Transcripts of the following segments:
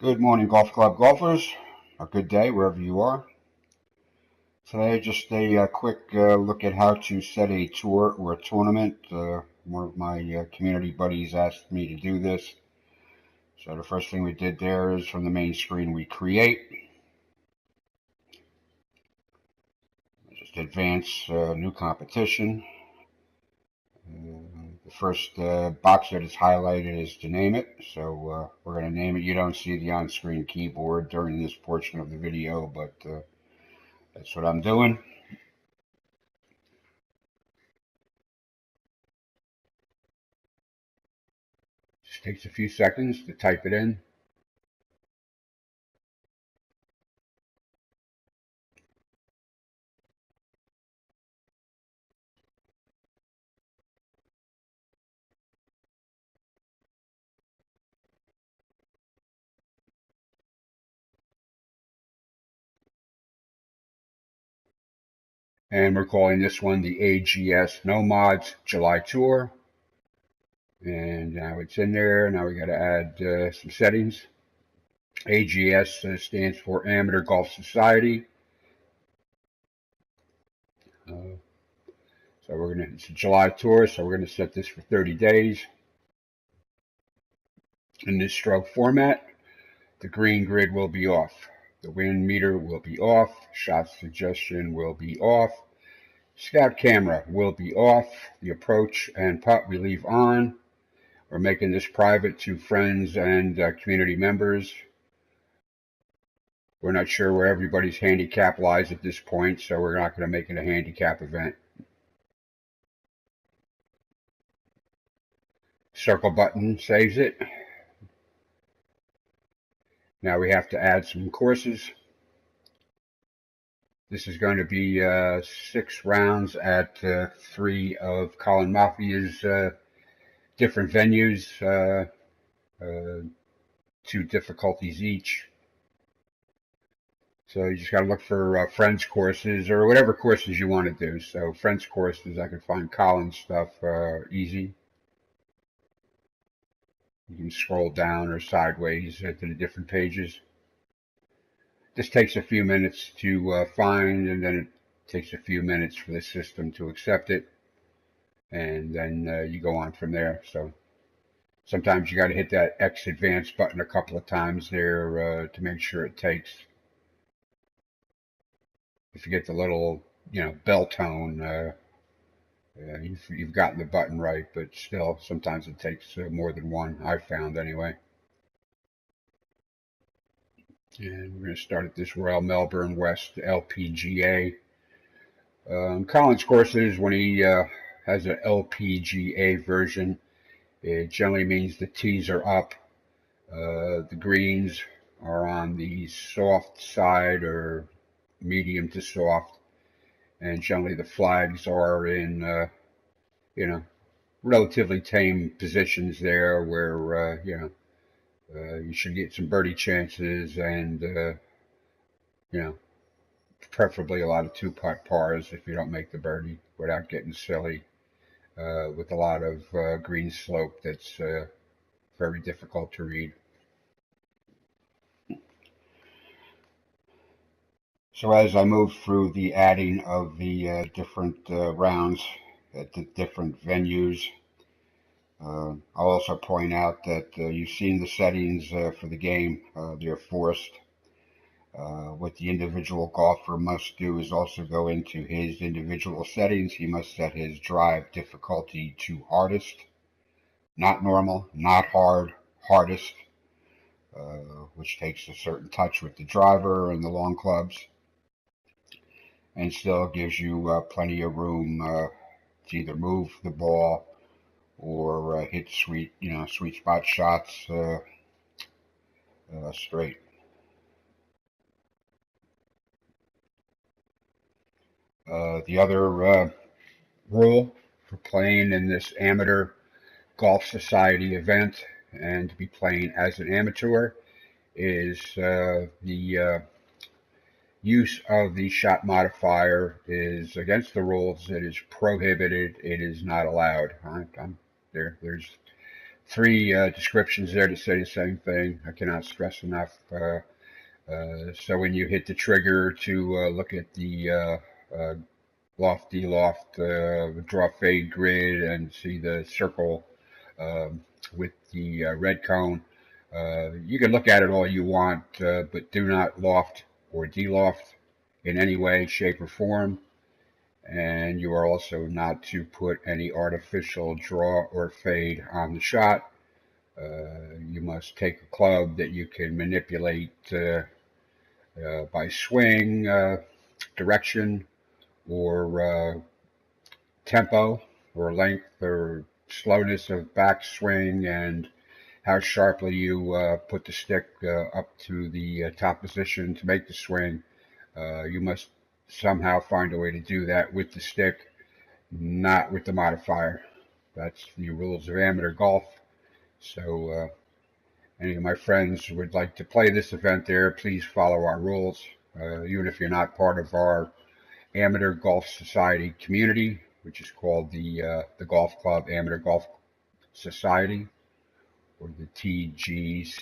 Good morning, golf club golfers. A good day wherever you are. Today, just a quick look at how to set a tour or a tournament. One of my community buddies asked me to do this. So the first thing we did there is from the main screen we create. Just advance new competition. The first box that is highlighted is to name it. So we're going to name it. You don't see the on-screen keyboard during this portion of the video, but that's what I'm doing. Just takes a few seconds to type it in. And we're calling this one the AGS No Mods July Tour. And now it's in there. Now we got to add some settings. AGS stands for Amateur Golf Society. So it's a July tour, so we're going to set this for 30 days. In this stroke format, the green grid will be off. The wind meter will be off. Shot suggestion will be off. Scout camera will be off. The approach and putt we leave on. We're making this private to friends and community members. We're not sure where everybody's handicap lies at this point, so we're not going to make it a handicap event. Circle button saves it. Now we have to add some courses. This is going to be 6 rounds at 3 of Colin Mafia's different venues, 2 difficulties each. So you just got to look for friends courses or whatever courses you want to do. So friends courses, I can find Colin's stuff easy. You can scroll down or sideways to the different pages. This takes a few minutes to find, and then it takes a few minutes for the system to accept it. And then you go on from there. So sometimes you got to hit that X advance button a couple of times there to make sure it takes. If you get the little, bell tone, you've gotten the button right, but still, sometimes it takes more than one, I've found anyway. And we're going to start at this Royal Melbourne West LPGA. Colin's courses, when he has an LPGA version, it generally means the tees are up. The greens are on the soft side or medium to soft. And generally the flags are in, relatively tame positions there where, you should get some birdie chances and, preferably a lot of 2-putt pars if you don't make the birdie without getting silly with a lot of green slope that's very difficult to read. So as I move through the adding of the different rounds at the different venues, I'll also point out that you've seen the settings for the game. They're forced. What the individual golfer must do is also go into his individual settings. He must set his drive difficulty to hardest, not normal, not hard, hardest, which takes a certain touch with the driver and the long clubs, and still gives you plenty of room to either move the ball or hit sweet spot shots straight. The other rule for playing in this amateur golf society event and to be playing as an amateur is the use of the shot modifier is against the rules. It is prohibited. It is not allowed. There's three descriptions there to say the same thing. I cannot stress enough. So when you hit the trigger to look at the loft, deloft, draw fade grid, and see the circle with the red cone, you can look at it all you want, but do not loft or deloft in any way, shape, or form. And you are also not to put any artificial draw or fade on the shot. You must take a club that you can manipulate by swing, direction, or tempo, or length, or slowness of backswing, and how sharply you put the stick up to the top position to make the swing. You must somehow find a way to do that with the stick, not with the modifier. That's the rules of amateur golf. So any of my friends would like to play this event there, please follow our rules. Even if you're not part of our Amateur Golf Society community, which is called the Golf Club Amateur Golf Society, or the TGCAGS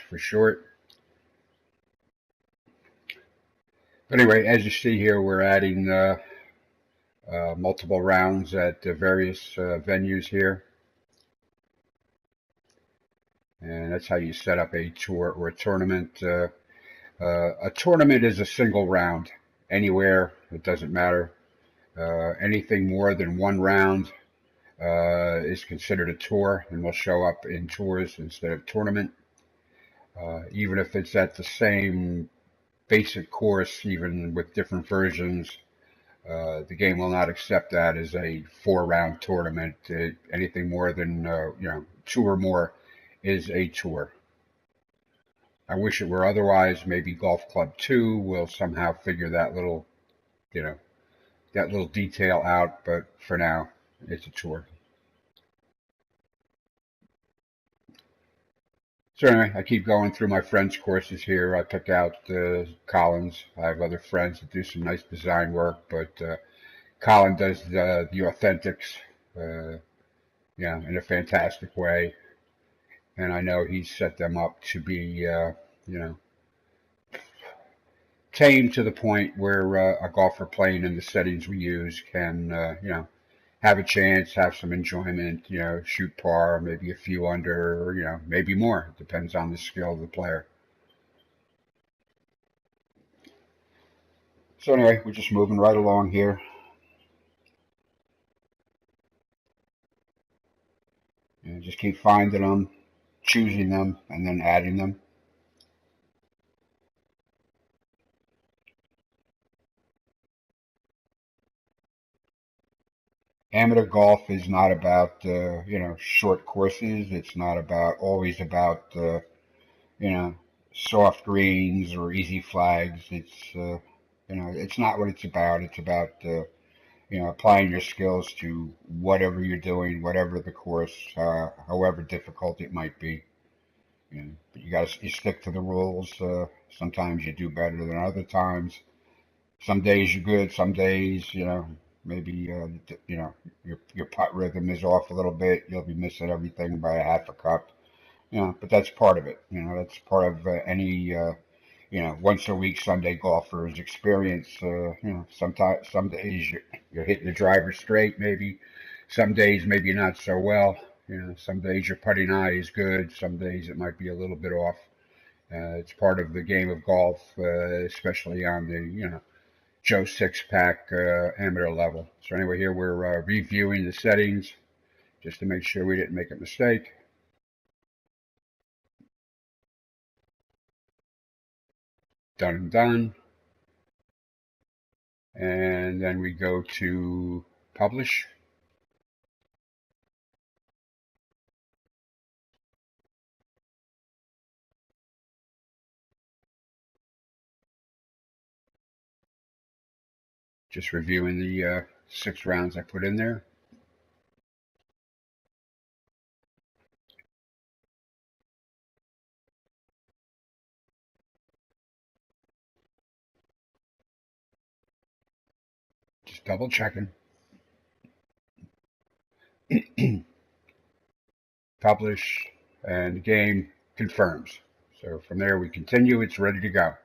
for short. But anyway, as you see here, we're adding multiple rounds at various venues here. And that's how you set up a tour or a tournament. A tournament is a single round. Anywhere, it doesn't matter. Anything more than one round is considered a tour and will show up in tours instead of tournament. Even if it's at the same basic course, even with different versions, the game will not accept that as a 4-round tournament. Anything more than 2 or more is a tour. I wish it were otherwise. Maybe Golf Club 2 will somehow figure that little detail out, but for now, it's a tour. So anyway, I keep going through my friends' courses here. I pick out Colin's. I have other friends that do some nice design work, but Colin does the authentics, in a fantastic way. And I know he's set them up to be, tame to the point where a golfer playing in the settings we use can, have a chance, have some enjoyment, shoot par, maybe a few under, or, maybe more. It depends on the skill of the player. So anyway, we're just moving right along here. And just keep finding them, choosing them, and then adding them. Amateur golf is not about short courses. It's not always about soft greens or easy flags. It's not what it's about. It's about applying your skills to whatever you're doing, whatever the course, however difficult it might be. But you stick to the rules. Sometimes you do better than other times. Some days you're good. Some days, maybe your putt rhythm is off a little bit. You'll be missing everything by a half a cup. But that's part of it. That's part of any once a week Sunday golfer's experience. Sometimes some days you're hitting the driver straight, maybe. Some days maybe not so well. Some days your putting eye is good. Some days it might be a little bit off. It's part of the game of golf, especially on the Joe Six-Pack amateur level. So anyway, here we're reviewing the settings just to make sure we didn't make a mistake. Done and done. And then we go to publish. Just reviewing the 6 rounds I put in there. Just double checking. publish, and the game confirms. So from there we continue, it's ready to go.